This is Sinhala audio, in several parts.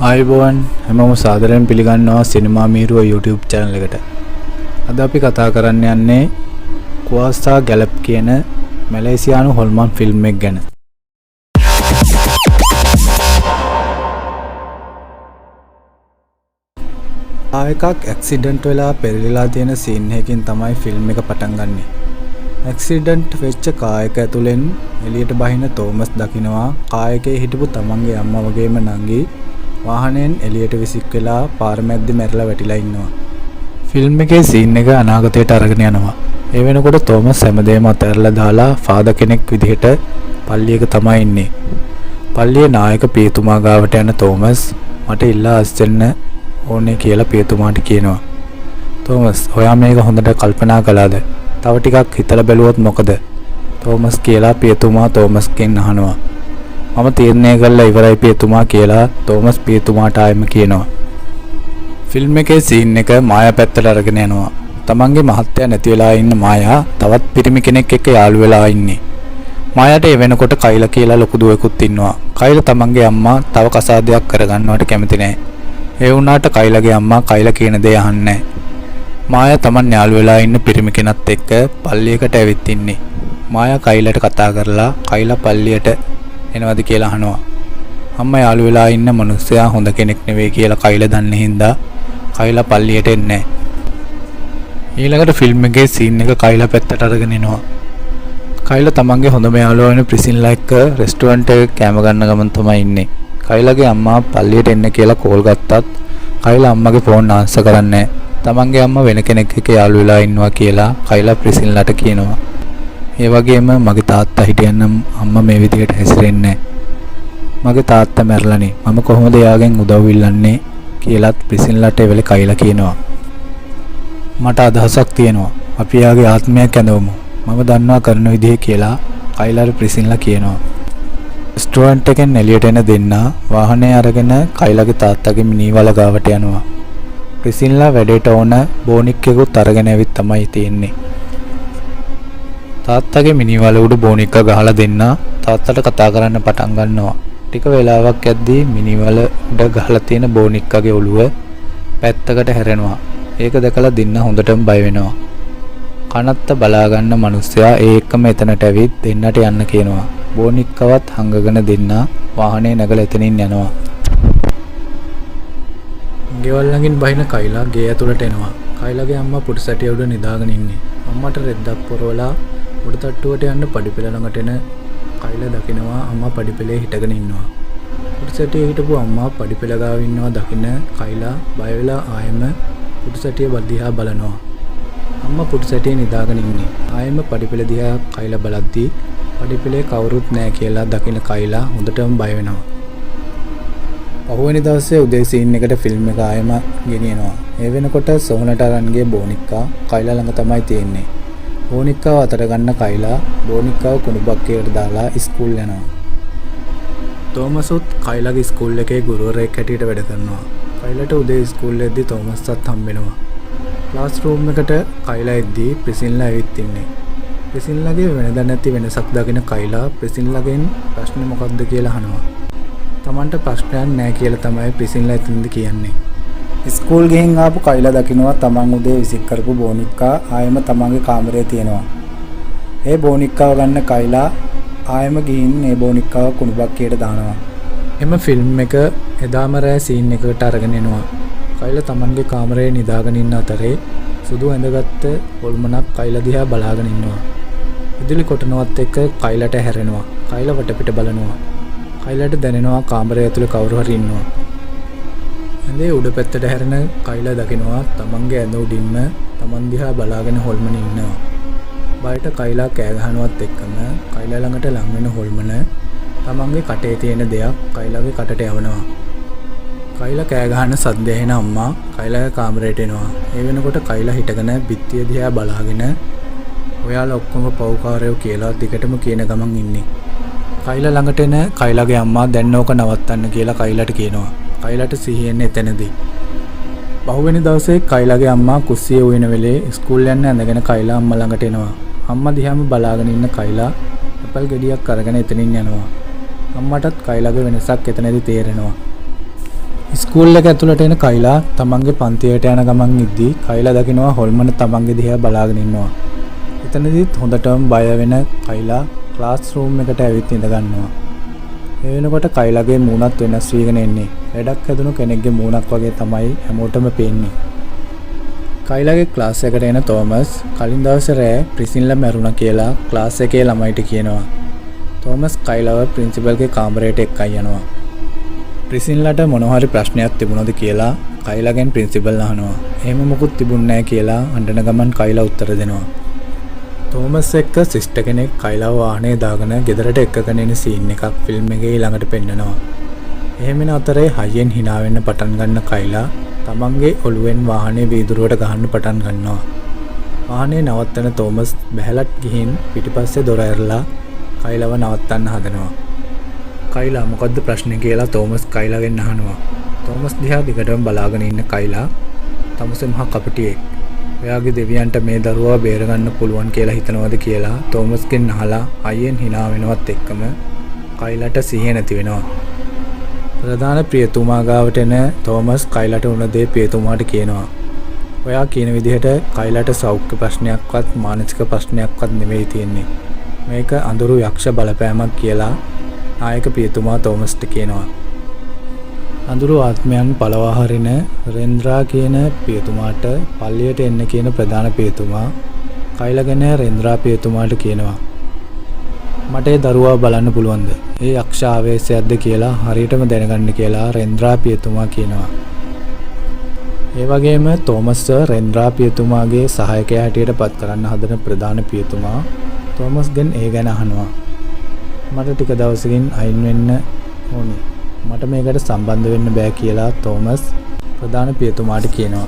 ආයුබෝවන් හැමෝම සාදරයෙන් පිළිගන්නවා සිනමා මීරුව YouTube channel එකට. අද අපි කතා කරන්න යන්නේ කුවාසා ගැලප් කියන මැලේසියානු හොල්මන් ෆිල්ම් එක ගැන. එකක් ඇක්සිඩන්ට් වෙලා පෙරලිලා තියෙන සීන් එකකින් තමයි ෆිල්ම් එක පටන් ගන්නෙ. ඇක්සිඩන්ට් වෙච්ච කාර් එක ඇතුලෙන් එළියට බහින තෝමස් දකිනවා කාර් එකේ හිටපු තමන්ගේ අම්මා වගේම නංගි වාහනයෙන් එළියට විසික් වෙලා පාර මැද්දේ මැරලා වැටිලා ඉන්නවා. ෆිල්ම් එකේ සීන් එක අනාගතයට අරගෙන යනවා. ඒ වෙනකොට තෝමස් හැමදේම අතහැරලා දාලා ෆාදර් කෙනෙක් විදිහට පල්ලියක තමයි ඉන්නේ. පල්ලියේ නායක පියතුමා ගාවට යන තෝමස් මට ඉල්ලා අස්වෙන්න ඕනේ කියලා පියතුමාට කියනවා. තෝමස් ඔයා මේක හොඳට කල්පනා කළාද? තව ටිකක් හිතලා බැලුවොත් මොකද? තෝමස් කියලා පියතුමා තෝමස්ගෙන් අහනවා. මම තීරණය කළා ඉවරයි පියතුමා කියලා තෝමස් පියතුමාට ආයෙම කියනවා. ෆිල්ම් එකේ සීන් එක මායා පැත්තට අරගෙන යනවා. තමන්ගේ මහත්තයා නැති වෙලා ඉන්න මායා තවත් පිරිමි කෙනෙක් එක්ක යාළු වෙලා ඉන්නේ. මායාට ඒ වෙනකොට කයිලා කියලා ලොකු දුවෙකුත් ඉන්නවා. කයිලා තමන්ගේ අම්මා තව කසාදයක් කරගන්නවට කැමති නැහැ. ඒ වුණාට කයිලාගේ අම්මා කයිලා කියන දේ අහන්නේ නැහැ. මායා තමන් යාළු වෙලා ඉන්න පිරිමි කෙනත් එක්ක පල්ලියකට ඇවිත් ඉන්නේ. මායා කයිලාට කතා කරලා කයිලා පල්ලියට එනවද කියලා අහනවා. අම්මා යාළු වෙලා ඉන්න මිනිස්සයා හොඳ කෙනෙක් නෙවෙයි කියලා කයිලා දන්නේ හින්දා කයිලා පල්ලියට එන්නේ නැහැ. ඊළඟට ෆිල්ම් එකේ සීන් එක කයිලා පැත්තට අරගෙන එනවා. කයිලා තමන්ගේ හොඳම යාළුවා වෙන ප්‍රිසින්ලා එක්ක රෙස්ටුරන්ට් එකේ කෑම ගන්න ගමන් තමයි ඉන්නේ. කයිලාගේ අම්මා පල්ලියට එන්න කියලා කෝල් ගත්තත් කයිලා අම්මගේ ෆෝන් ආන්සර් කරන්නේ නැහැ. තමන්ගේ අම්මා වෙන කෙනෙක් එක්ක යාළු වෙලා ඉන්නවා කියලා කයිලා ප්‍රිසින්ලාට කියනවා. ඒ වගේම මගේ තාත්තා හිටියනම් අම්මා මේ විදිහට හැසිරෙන්නේ නැහැ. මගේ තාත්තා මැරලානේ. මම කොහොමද එයාගෙන් උදව් ඉල්ලන්නේ කියලාත් ප්‍රිසින්ලාට ඒ වෙලේ කයිලා කියනවා. මට අදහසක් තියෙනවා. අපි එයාගේ ආත්මයක් ඇඳවමු. මම දන්නවා කරන විදිහ කියලා කයිලාට ප්‍රිසින්ලා කියනවා. රෙස්ටුරන්ට් එකෙන් එළියට එන දෙන්නා වාහනේ අරගෙන කයිලාගේ තාත්තගේ මිනිවල ගාවට යනවා. ප්‍රිසින්ලා වැඩේට ඕන බෝනික් එකකුත් අරගෙන ඇවිත් තමයි තියෙන්නේ. තාත්තගේ මිනිවල උඩ බෝනික්ක ගහලා දෙන්නා තාත්තට කතා කරන්න පටන් ගන්නවා. ටික වෙලාවක් යද්දී මිනිවල උඩ ගහලා තියෙන බෝනික්කගේ ඔළුව පැත්තකට හැරෙනවා. ඒක දැකලා දෙන්න හොඳටම බය වෙනවා. කනත්ත බලා ගන්න මිනිස්සයා ඒ එක්කම එතනට ඇවිත් දෙන්නට යන්න කියනවා. බෝනික්කවත් හංගගෙන දෙන්න වාහනේ නැගලා එතනින් යනවා. ගෙවල් ළඟින් බහින කයිලා ගේ ඇතුළට එනවා. කයිලාගේ අම්මා පුටුසැටිය උඩ නිදාගෙන ඉන්නේ. අම්මට රෙද්දක් පොරවලා උඩ තට්ටුවට යන්න පඩිපෙළ ළඟට එන කයිලා දකිනවා අම්මා පඩිපෙළේ හිටගෙන ඉන්නවා. පුටුසැටියේ හිටපු අම්මා පඩිපෙළ ගාව ඉන්නවා දකින්න කයිලා බය වෙලා ආයෙම පුටුසැටිය දිහා බලනවා. අම්මා පුටුසැටියේ නිදාගෙන ඉන්නේ. ආයෙම පඩිපෙළ දිහා කයිලා බලද්දී පඩිපෙළේ කවුරුත් නැහැ කියලා දකින්න කයිලා හොඳටම බය වෙනවා. පහුවෙනි දවසේ උදේ සීන් එකට ෆිල්ම් එක ආයෙම ගෙනියනවා. ඒ වෙනකොට සෝහනට අරන්ගේ බෝනික්කා කයිලා ළඟ තමයි තියෙන්නේ. බෝනික්කාව අතට ගන්න කයිලා බෝනික්කාව කුණු බක්කේට දාලා ඉස්කෝල් යනවා. තෝමසුත් කයිලාගේ ඉස්කෝල් එකේ ගුරුවරයෙක් හැටියට වැඩ කරනවා. කයිලාට උදේ ඉස්කෝල් එද්දී තෝමස්වත් හම්බ වෙනවා. ක්ලාස් රූම් එකට කයිලා එද්දී ප්‍රිසින්ලා ඇවිත් ඉන්නේ. ප්‍රිසින්ලාගේ වෙනදා නැති වෙනසක් දකින කයිලා ප්‍රිසින්ලාගෙන් ප්‍රශ්නේ මොකක්ද කියලා අහනවා. තමන්ට ප්‍රශ්නයක් නැහැ කියලා තමයි ප්‍රිසින්ලා එතනදි කියන්නේ. ස්කූල් ගිහින් ආපු කයිලා දකිනවා තමන් උදේ විසික් කරපු බෝනික්කා ආයෙම තමන්ගේ කාමරේ තියෙනවා. ඒ බෝනික්කාව ගන්න කයිලා ආයෙම ගිහින් ඒ බෝනික්කාව කුණු බක්කියට දානවා. එම ෆිල්ම් එක එදාම රෑ සීන් එකකට අරගෙන එනවා. කයිලා තමන්ගේ කාමරේ නිදාගෙන ඉන්න අතරේ සුදු ඇඳගත්ත හොල්මනක් කයිලා දිහා බලාගෙන ඉන්නවා. ඉදිලි කොටනවත් එක්ක කයිලාට හැරෙනවා. කයිලා වටපිට බලනවා. කයිලාට දැනෙනවා කාමරය ඇතුලේ කවුරු හරි ඉන්නවා. ඇඳේ උඩ පැත්තට හැරෙන කයිලා දකිනවා තමන්ගේ ඇඳ උඩින්ම තමන් දිහා බලාගෙන හොල්මන ඉන්නවා. බයට කයිලා කෑ ගහනවත් එක්කම කයිලා ළඟට ලං වෙන හොල්මන තමන්ගේ කටේ තියෙන දෙයක් කයිලාගේ කටට යවනවා. කයිලා කෑ ගහන සද්ද ඇහෙන අම්මා කයිලාගේ කාමරයට එනවා. ඒ වෙනකොට කයිලා හිටගෙන බිත්තිය දිහා බලාගෙන ඔයාලා ඔක්කොම පව්කාරයෝ කියලා දිගටම කියන ගමන් ඉන්නේ. කයිලා ළඟට එන කයිලාගේ අම්මා දැන් ඕක නවත්තන්න කියලා කයිලාට කියනවා. කයිලාට සිහිය එන්නේ එතනදී. පහුවෙනි දවසේ කයිලාගේ අම්මා කුස්සියේ උයන වෙලේ ඉස්කෝල් යන්න ඇඳගෙන කයිලා අම්මා ළඟට එනවා. අම්මා දිහාම බලාගෙන ඉන්න කයිලා ඇපල් ගෙඩියක් අරගෙන එතනින් යනවා. අම්මටත් කයිලාගේ වෙනසක් එතනදී තේරෙනවා. ස්කූල් එක ඇතුළට එන කයිලා තමන්ගේ පන්තියට යන ගමන් ඉද්දී කයිලා දකිනවා හොල්මන තමන්ගේ දිහා බලාගෙන ඉන්නවා. එතනදිත් හොඳටම බය වෙන කයිලා ක්ලාස් රූම් එකට ඇවිත් ඉඳ ගන්නවා. ඒ වෙනකොට කයිලාගේ මූණත් වෙනස් වීගෙන එන්නේ. ලෙඩක් හැදුණු කෙනෙක්ගේ මූණක් වගේ තමයි හැමෝටම පේන්නේ. කයිලාගේ ක්ලාස් එකට එන තෝමස් කලින් දවසේ රෑ ප්‍රිසින්ලා මැරුණා කියලා ක්ලාස් එකේ ළමයිට කියනවා. තෝමස් කයිලාව ප්‍රින්සිපල්ගේ කාමරයට එක්කයි යනවා. ප්‍රිසින්ලාට මොනවා හරි ප්‍රශ්නයක් තිබුණාද කියලා කයිලාගෙන් ප්‍රින්සිපල් අහනවා. එහෙම මොකුත් තිබුණ නැහැ කියලා අඬන ගමන් කයිලා උත්තර දෙනවා. තෝමස් එක්ක සිස්ටර් කෙනෙක් කයිලාව වාහනේ දාගෙන ගෙදරට එක්කගෙන එන සීන් එකක් ෆිල්ම් එකේ ළඟට පෙන්නනවා. එහෙමන අතරේ හයියෙන් hina වෙන්න පටන් ගන්න කයිලා තමන්ගේ ඔළුවෙන් වාහනේ වීදුරුවට ගහන්න පටන් ගන්නවා. වාහනේ නවත්තන තෝමස් බැහැලත් ගිහින් පිටිපස්සේ දොර ඇරලා කයිලාව නවත්තන්න හදනවා. කයිලා මොකද්ද ප්‍රශ්නේ කියලා තෝමස් කයිලාගෙන් අහනවා. තෝමස් දිහා දිගටම බලාගෙන ඉන්න කයිලා තමුසේ මහා කපටියෙක්. ඔයාගේ දෙවියන්ට මේ දරුවා බේරගන්න පුළුවන් කියලා හිතනවද කියලා තෝමස්ගෙන් අහලා අයියෙන් hina වෙනවත් එක්කම කයිලාට සිහිය නැති වෙනවා. ප්‍රධාන ප්‍රියතුමා ගාවට එන තෝමස් කයිලාට උන දේ ප්‍රියතුමාට කියනවා. ඔයා කියන විදිහට කයිලාට සෞඛ්‍ය ප්‍රශ්නයක්වත් මානසික ප්‍රශ්නයක්වත් නෙවෙයි තියෙන්නේ. මේක අඳුරු යක්ෂ බලපෑමක් කියලා නායක ප්‍රියතුමා තෝමස්ට කියනවා. අඳුරු ආත්මයන් පළවා හරින රෙන්ද්‍රා කියන පියතුමාට පල්ලියට එන්න කියන ප්‍රධාන පියතුමා කයිලා ගැන රෙන්ද්‍රා පියතුමාට කියනවා. මට ඒ දරුවා බලන්න පුළුවන්ද? ඒ යක්ෂ ආවේශයක්ද කියලා හරියටම දැනගන්න කියලා රෙන්ද්‍රා පියතුමා කියනවා. ඒ වගේම තෝමස් රෙන්ද්‍රා පියතුමාගේ සහායකයා හැටියට පත් කරන්න හදන ප්‍රධාන පියතුමා තෝමස්ගෙන් ඒ ගැන අහනවා. මට ටික දවසකින් අයින් වෙන්න ඕනේ. මට මේකට සම්බන්ධ වෙන්න බෑ කියලා තෝමස් ප්‍රධාන පියතුමාට කියනවා.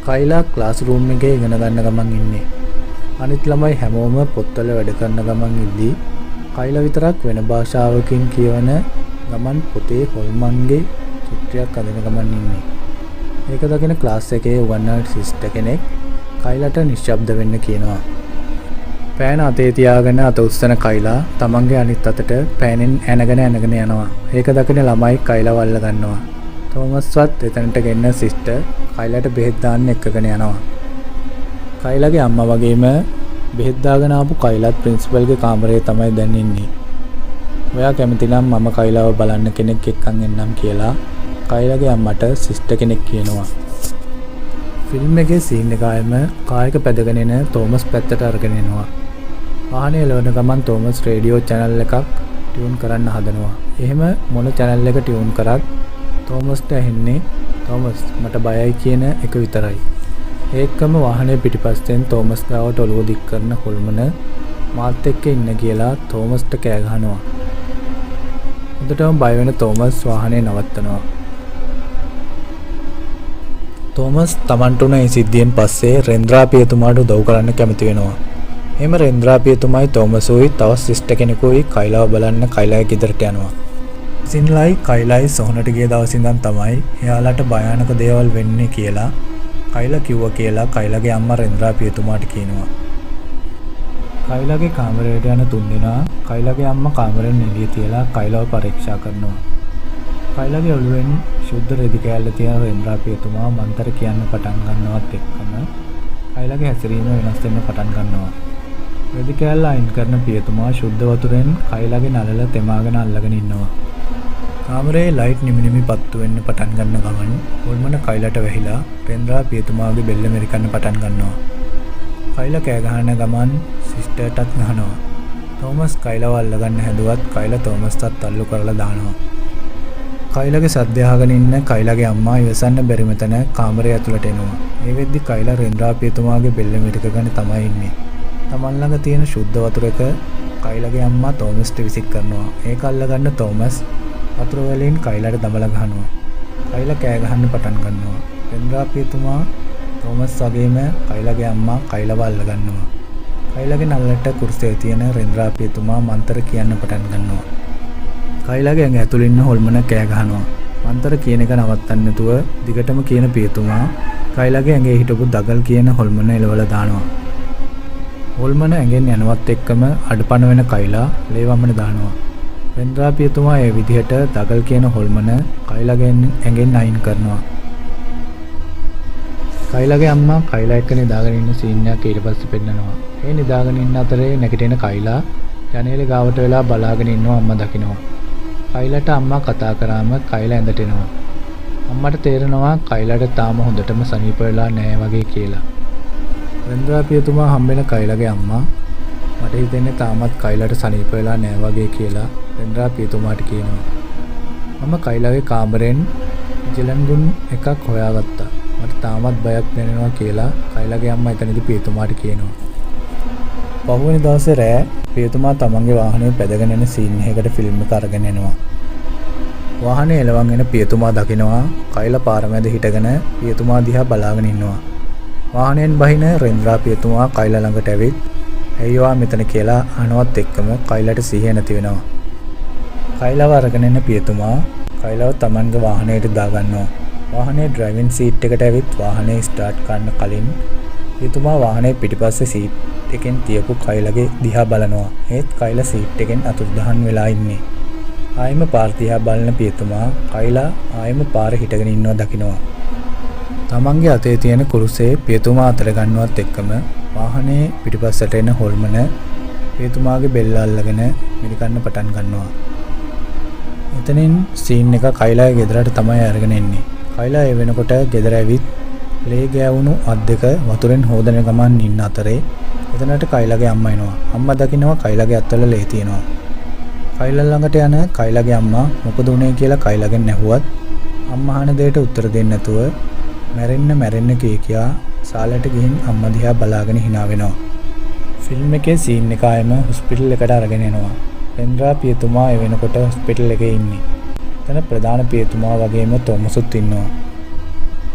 කයිලා ක්ලාස් රූම් එකේ ඉගෙන ගන්න ගමන් ඉන්නේ. අනිත් ළමයි හැමෝම පොත්වල වැඩ කරන ගමන් ඉද්දී කයිලා විතරක් වෙන භාෂාවකින් කියවන ගමන් පොතේ හොල්මන්ගේ චිත්‍රයක් අඳින ගමන් ඉන්නේ. ඒක දකින ක්ලාස් එකේ උගන්වන සිස්ටර් කෙනෙක් කයිලාට නිශ්ශබ්ද වෙන්න කියනවා. පෑන අතේ තියාගෙන අත උස්සන කයිලා තමන්ගේ අනිත් අතට පෑනෙන් ඇනගෙන යනවා. ඒක දකින ළමයි කයිලාව අල්ල ගන්නවා. තෝමස්වත් එතනට ගෙන්න සිස්ටර් කයිලාට බෙහෙත් දාන්න එක්කගෙන යනවා. කයිලාගේ අම්මා වගේම බෙහෙත් දාගෙන ආපු කයිලාත් ප්‍රින්සිපල්ගේ කාමරේ තමයි දැන් ඉන්නේ. ඔයා කැමති නම් මම කයිලාව බලන්න කෙනෙක් එක්කන් එන්නම් කියලා කයිලාගේ අම්මට සිස්ටර් කෙනෙක් කියනවා. ෆිල්ම් එකේ සීන් එක ආයෙම කායක පැදගෙන එන තෝමස් පැත්තට අරගෙන එනවා. වාහනේ එළවන ගමන් තෝමස් රේඩියෝ channel එකක් ටියුන් කරන්න හදනවා. එහෙම මොන channel එක ටියුන් කරත් තෝමස්ට ඇහෙන්නේ තෝමස් මට බයයි කියන එක විතරයි. ඒකම වාහනේ පිටිපස්සෙන් තෝමස් ගාවට ඔළුව දික් කරන හොල්මන මාත් එක්ක ඉන්න කියලා තෝමස්ට කෑ ගහනවා. හොඳටම බය වෙන තෝමස් වාහනේ නවත්තනවා. තෝමස් තමන්ට උන ඒ සිද්ධියෙන් පස්සේ රෙන්ද්‍රා පියතුමාට උදව් කරන්න කැමති වෙනවා. එහෙම රෙන්ද්‍රා පියතුමයි තෝමසුයි තවත් සිස්ටර් කෙනෙකුයි කයිලාව බලන්න කයිලාගේ ගෙදරට යනවා. සින්ලයි කයිලායි සොහනට ගිය දවසින් ඉඳන් තමයි එයාලට භයානක දේවල් වෙන්නේ කියලා කයිලා කිව්වා කියලා කයිලාගේ අම්මා රෙන්ද්‍රා පියතුමාට කියනවා. කයිලාගේ කාමරයට යන තුන් දෙනා කයිලාගේ අම්මා කාමරෙන් එළිය තියලා කයිලාව පරීක්ෂා කරනවා. කයිලාගේ ඔළුවෙන් ශුද්ධ රෙදි කෑල්ල තියෙන රෙන්ද්‍රා පියතුමා මන්තර කියන්න පටන් ගන්නවත් එක්කම කයිලාගේ හැසිරීම වෙනස් වෙන්න පටන් ගන්නවා. රෙදි කෑල්ල අයින් කරන පියතුමා ශුද්ධ වතුරෙන් කයිලාගේ නළල තෙමාගෙන අල්ලගෙන ඉන්නවා. කාමරේ ලයිට් නිමිනිමි පත්තු වෙන්න පටන් ගන්න ගමන් හොල්මන කයිලාට වැහිලා රෙන්ද්‍රා පියතුමාගේ බෙල්ල මෙරිකන්න පටන් ගන්නවා. කයිලා කෑ ගහන ගමන් සිස්ටර්ටත් ගහනවා. තෝමස් කයිලාව අල්ලගන්න හැදුවත් කයිලා තෝමස්ටත් තල්ලු කරලා දානවා. කයිලාගේ සද්ද අහගෙන ඉන්න කයිලාගේ අම්මා ඉවසන්න බැරි මෙතන කාමරය ඇතුළට එනවා. ඒ වෙද්දි කයිලා රෙන්ද්‍රා පියතුමාගේ බෙල්ල මෙරිකගෙන තමයි ඉන්නේ. තමන් ළඟ තියෙන ශුද්ධ වතුර එක කයිලාගේ අම්මා තෝමස්ට විසික් කරනවා. ඒක අල්ලගන්න තෝමස් වතුර වලින් කයිලාට දමලා ගහනවා. කයිලා කෑ ගහන්න පටන් ගන්නවා. රෙන්ද්‍රා පියතුමා තෝමස් වගේම කයිලාගේ අම්මා කයිලාව අල්ල ගන්නවා. කයිලාගේ නළලට කුරුසයේ තියෙන රෙන්ද්‍රා පියතුමා මන්තර කියන්න පටන් ගන්නවා. කයිලාගේ ඇඟ ඇතුළේ ඉන්න හොල්මන කෑ ගහනවා. මන්තර කියන එක නවත්තන්න නැතුව දිගටම කියන පියතුමා කයිලාගේ ඇඟේ හිටපු දගල් කියන හොල්මන එලවලා දානවා. හොල්මන ඇඟෙන් යනවත් එක්කම අඩපණ වෙන කයිලා ලේ වමන දානවා. රෙන්ද්‍රාපියතුමා ඒ විදිහට දගල් කියන හොල්මන කයිලාගෙන් ඇඟෙන් අයින් කරනවා. කයිලාගේ අම්මා කයිලා එක්ක නිදාගෙන ඉන්න සීන් එකක් ඊට පස්සේ පෙන්නනවා. ඒ නිදාගෙන ඉන්න අතරේ නැගිටින කයිලා ජනේලේ ගාවට වෙලා බලාගෙන ඉන්නවා අම්මා දකිනවා. කයිලාට අම්මා කතා කරාම කයිලා ඇඳට එනවා. අම්මට තේරෙනවා කයිලාට තාම හොඳටම සනීප වෙලා නැහැ වගේ කියලා. රෙන්ද්‍රාපියතුමා හම්බෙන කයිලාගේ අම්මා මට හිතෙන්නේ තාමත් කයිලාට සනීප වෙලා නැහැ වගේ කියලා රෙන්ද්‍රාපියතුමාට කියනවා. මම කයිලාගේ කාමරෙන් ජලන්ගුන් එකක් හොයාගත්තා. මට තාමත් බයක් දැනෙනවා කියලා කයිලාගේ අම්මා එතනදී පියතුමාට කියනවා. පහුවෙනි දවසේ රෑ පියතුමා තමන්ගේ වාහනේ පැදගෙන යන සීන් එකකට ෆිල්ම් එක අරගෙන එනවා. වාහනේ එලවන් එන පියතුමා දකිනවා කයිලා පාර මැද හිටගෙන පියතුමා දිහා බලාගෙන ඉන්නවා. වාහනයෙන් බහින රෙන්ද්‍රාපියතුමා කයිලා ළඟට ඇවිත් "ඇයි මෙතන" කියලා අහනවත් එක්කම කයිලාට සිහිය නැති වෙනවා. කයිලාව අරගෙන එන පියතුමා කයිලාව තමන්ගේ වාහනයට දාගන්නවා. වාහනේ ඩ්‍රයිවිං සීට් එකට ඇවිත් වාහනේ ස්ටාර්ට් කරන්න කලින් පියතුමා වාහනේ පිටිපස්සේ සීට් එකෙන් තියපු කයිලාගේ දිහා බලනවා. ඒත් කයිලා සීට් එකෙන් අතුරුදහන් වෙලා ඉන්නේ. ආයෙම පාර දිහා බලන පියතුමා කයිලා ආයෙම පාර හිටගෙන ඉන්නවා දකිනවා. තමන්ගේ අතේ තියෙන කුරුසේ පියතුමා අතර ගන්නවත් එක්කම වාහනේ පිටිපස්සට එන හොල්මන පියතුමාගේ බෙල්ල අල්ලගෙන මිරිකන්න පටන් ගන්නවා. එතනින් සීන් එක කයිලාගේ ගෙදරට තමයි අරගෙන එන්නේ. කයිලා ඒ වෙනකොට ගෙදර ඇවිත් ලේ ගෑවුණු අත් දෙක වතුරෙන් හොදන ගමන් ඉන්න අතරේ එතනට කයිලාගේ අම්මා එනවා. අම්මා දකිනවා කයිලාගේ අත්වල ලේ තියෙනවා. කයිලා ළඟට යන කයිලාගේ අම්මා මොකද උනේ කියලා කයිලාගෙන් ඇහුවත් අම්මා අහන දෙයට උත්තර දෙන්නේ නැතුව මැරෙන්න කියා සාලට ගිහින් අම්මා දිහා බලාගෙන hina වෙනවා. ෆිල්ම් එකේ සීන් එක ආයෙම හොස්පිටල් එකට අරගෙන එනවා. රෙන්ද්‍රාපියතුමා ඒ වෙනකොට හොස්පිටල් එකේ ඉන්නේ. එතන ප්‍රධාන පියතුමා වගේම තෝමසුත් ඉන්නවා.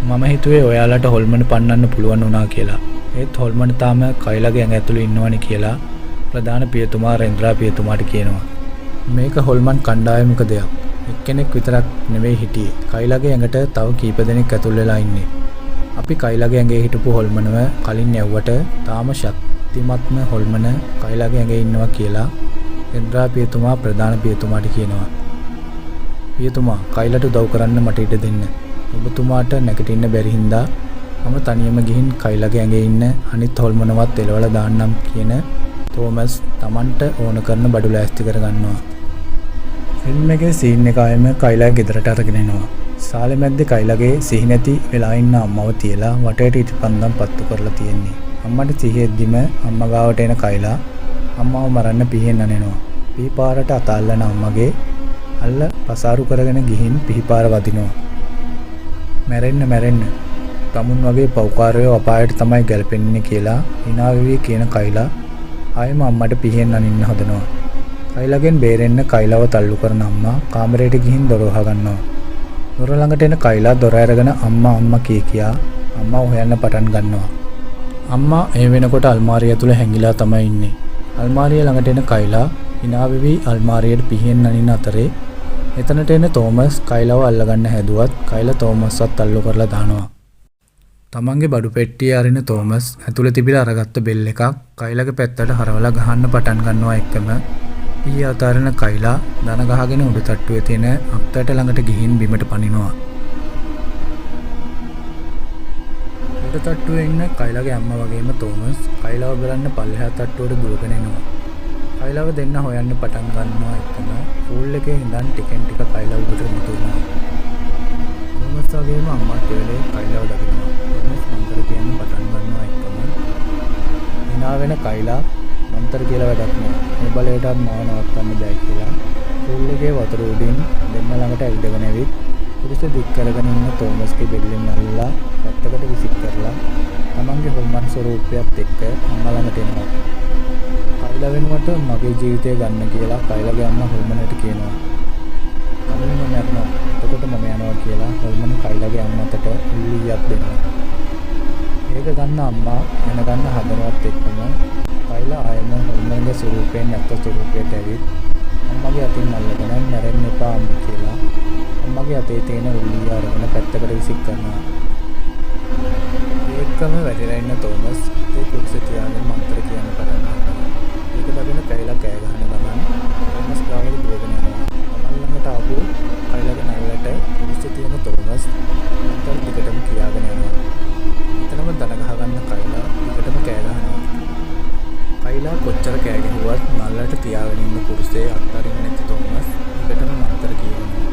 මම හිතුවේ ඔයාලට හොල්මන පන්නන්න පුළුවන් වුණා කියලා. ඒත් හොල්මන තාම කයිලාගේ ඇඟ ඇතුළේ ඉන්නවනේ කියලා ප්‍රධාන පියතුමා රෙන්ද්‍රාපියතුමාට කියනවා. මේක හොල්මන් කණ්ඩායමක දෙයක්. එක්කෙනෙක් විතරක් නෙවෙයි හිටියේ. කයිලාගේ ඇඟට තව කීප දෙනෙක් ඇතුල් වෙලා ඉන්නේ. අපි කයිලාගේ ඇඟේ හිටපු හොල්මනව කලින් යවුවට තාම ශක්තිමත්ම හොල්මන කයිලාගේ ඇඟේ ඉන්නවා කියලා රෙන්ද්‍රාපියතුමා ප්‍රධාන පියතුමාට කියනවා. පියතුමා කයිලාට උදව් කරන්න මට ඉඩ දෙන්න. ඔබතුමාට නැගිටින්න බැරි හින්දා මම තනියම ගිහින් කයිලාගේ ඇඟේ ඉන්න අනිත් හොල්මනවත් එලවලා දාන්නම් කියන තෝමස් Tamanට ඕන කරන බඩු ලෑස්ති කරගන්නවා. ෆිල්ම් එකේ සීන් එක ආයෙම කයිලාගේ ගෙදරට අරගෙන එනවා. සාලේ මැද්දේ කයිලාගේ සිහි නැති වෙලා ඉන්න අම්මව තියලා වටේට ඉටිපන්දම් පත්තු කරලා තියෙන්නේ. අම්මට සිහියෙද්දිම අම්මා ගාවට එන කයිලා අම්මාව මරන්න පිහින් අනනවා. පිහිපාරට අතාල්ලන අම්මගේ අල්ල පසාරු කරගෙන ගිහින් පිහිපාර වදිනවා. මැරෙන්න තමුන් වගේ පව්කාරයෝ අපායට තමයි ගැලපෙන්නේ කියලා hina වෙවි කියන කයිලා ආයෙම අම්මට පිහින් අනින්න හදනවා. කයිලාගෙන් බේරෙන්න කයිලාව තල්ලු කරන අම්මා කාමරයට ගිහින් දොර වහගන්නවා. දොර ළඟට එන කයිලා දොර අරගෙන අම්මා කියා අම්මා හොයන්න පටන් ගන්නවා. අම්මා ඒ වෙනකොට අල්මාරිය ඇතුලේ හැංගිලා තමයි ඉන්නේ. අල්මාරිය ළඟට එන කයිලා hina වෙවි අල්මාරියට පිහින් අනින අතරේ එතනට එන තෝමස් කයිලාව අල්ලගන්න හැදුවත් කයිලා තෝමස්වත් තල්ලු කරලා දානවා. තමන්ගේ බඩු පෙට්ටිය අරින තෝමස් ඇතුලේ තිබිලා අරගත්ත බෙල් එකක් කයිලාගේ පැත්තට හරවලා ගහන්න පටන් ගන්නවා. එක්කම ඊ අතාරන කයිලා දන ගහගෙන උඩු තට්ටුවේ තියෙන අක්තට ළඟට ගිහින් බිමට පනිනවා. උඩු තට්ටුවේ ඉන්න කයිලාගේ අම්මා වගේම තෝමස් කයිලාව බලන්න පල්ලෙහා තට්ටුවට දුවගෙන එනවා. කයිලාව දෙන්න හොයන්න පටන් ගන්නවා. එක්කම ෆූල් එකේ ඉඳන් ටිකෙන් ටික කයිලාව උඩට මුතුනවා. තෝමස් වගේම අම්මා කෙරේ කයිලාව දකිනවා. තෝමස් මන්තර කියන්න පටන් ගන්නවා. එක්කම hina වෙන කයිලා මන්තර කියලා වැඩක් නෑ. මේ බලයටත් මාව නවත්තන්න බෑ කියලා ෆූල් එකේ වතුර උඩින් දෙන්න ළඟට ඇවිදගෙන ඇවිත් කුරුස දික් කරගෙන ඉන්න තෝමස්ගේ බෙල්ලෙන් අල්ලලා පැත්තකට විසික් කරලා තමන්ගේ හොල්මන් ස්වරූපයත් එක්ක අම්මා ළඟට එනවා. කයිලා වෙනුවට මගේ ජීවිතය ගන්න කියලා කයිලාගේ අම්මා හොල්මනට කියනවා. අනිත් මම යනවා. එතකොට මම යනවා කියලා හොල්මන කයිලාගේ අම්මට උල්ලියක් දෙනවා. ඒක ගන්න අම්මා එන ගන්න හදනවත් එක්කම කයිලා ආයෙම හොල්මන්ගේ ස්වරූපයෙන් නැත්ත ස්වරූපයට ඇවිත් අම්මගේ අතින් අල්ලගෙන මැරෙන්න එපා අම්මා කියලා අම්මගේ අතේ තියෙන උල්ලිය අරගෙන පැත්තකට විසික් කරනවා. ඒකම වැටිලා ඉන්න තෝමස් ඒ කුරුස තියාගෙන මන්ත්‍ර කියන්න පටන් ගන්නවා. ඒක දකින කයිලා කෑ ගහන ගමන් තෝමස් ගාවට දුවගෙන යනවා. ළඟට ආපු කයිලාගේ නළලට ඉරිස්සේ තියෙන තෝමස් අතර දිගටම කියාගෙන යනවා. එතනම දන ගහගන්න කයිලා දිගටම කෑ ගහනවා. කයිලා කොච්චර කෑ ගැහුවත් නළලට තියාගෙන ඉන්න කුරුසේ අත්හරින්නේ නැති තෝමස් දිගටම මන්තර කියනවා.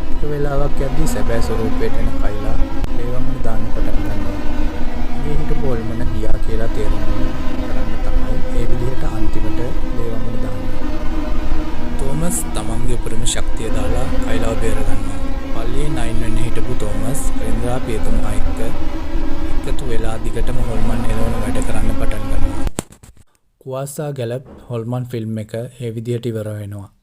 ටික වෙලාවක් යද්දී සැබෑ ස්වරූපයට එන කයිලා ලේවමන දාන්න පටන් ගන්නවා. මේ හිටපු හොල්මන ගියා කියලා තේරුම් කරන්න තමයි ඒ විදිහට අන්තිමට ලේවමන දාන්නේ. තෝමස් තමන්ගේ උපරිම ශක්තිය දාලා කයිලාව බේරගන්නවා. පල්ලියේ 9 වෙනි හිටපු තෝමස් රෙන්ද්‍රා පියතුමා එක්ක එකතු වෙලා දිගටම හොල්මන් එළවන වැඩ කරන්න පටන් ගන්නවා. කුවාසා ගැලප් හොල්මන් ෆිල්ම් එක ඒ විදිහට ඉවර වෙනවා.